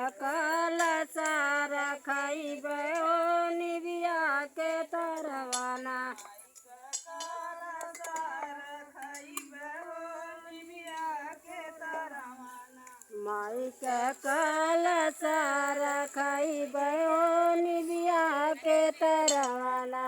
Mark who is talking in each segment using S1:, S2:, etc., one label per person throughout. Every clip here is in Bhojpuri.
S1: कलसा रखइबे हो निबिया के तरवाना। माई के कलसा रखइबे हो निबिया के तरवाना।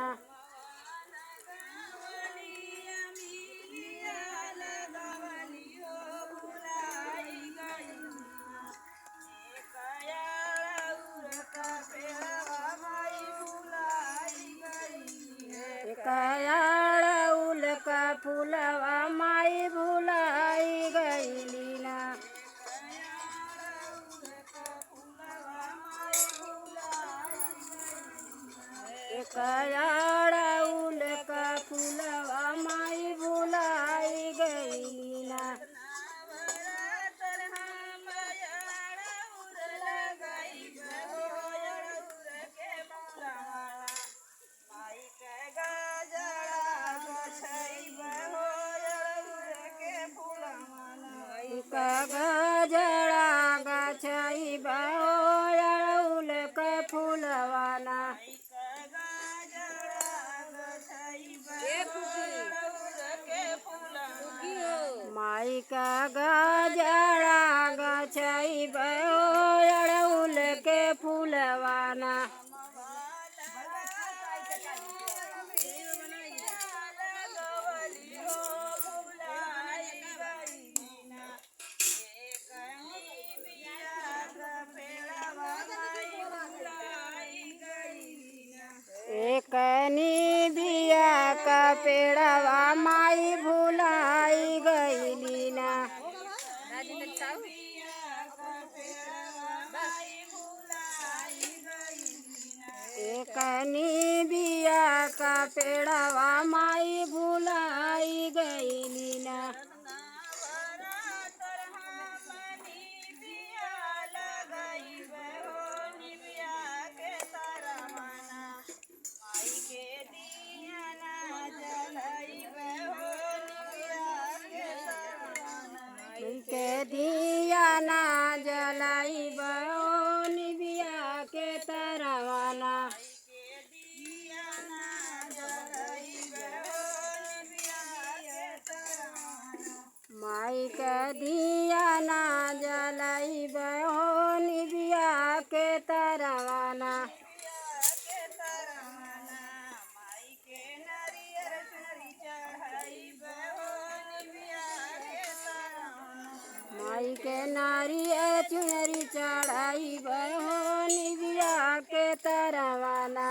S1: कयाड़उल का फूलवा माई भुलाई गईली ना। कयाड़उल का फूलवा माई भुलाई गईली ना। गजरा गछइबे हो अड़उल के फूलवाना। माई का गजरा गछइबे हो अड़उल के फूलवाना। एकनी बिया का पेड़वा माई भुलाई गईली ना। एकनी बिया का पेड़वा माई भुलाई गईली ना। के दिया ना जलाइबे हो निबिया के तरवाना। माई के दिया ना जलाइबे हो निबिया के तरवाना। माई के नारियल चुनरी चढ़ाइबे हो निबिया के तरवाना।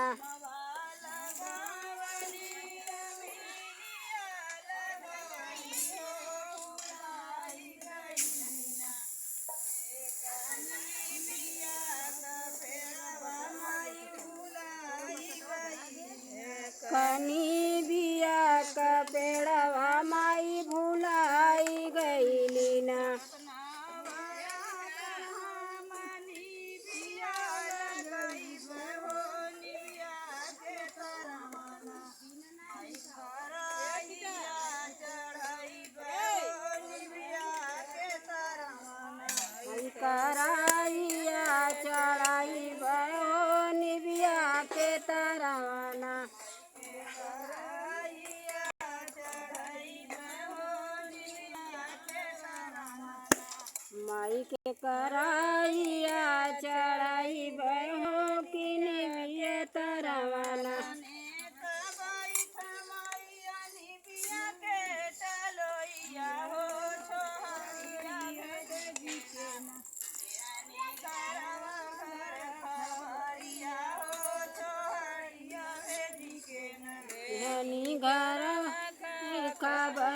S1: कनी बिया का पेड़वा माई भुलाई गईली ना। कराइया चढ़ाइबे हो निबिया के तरवाना। माई के कराइया चढ़ाइबे हो कि निबिया तरवाना। घर खबर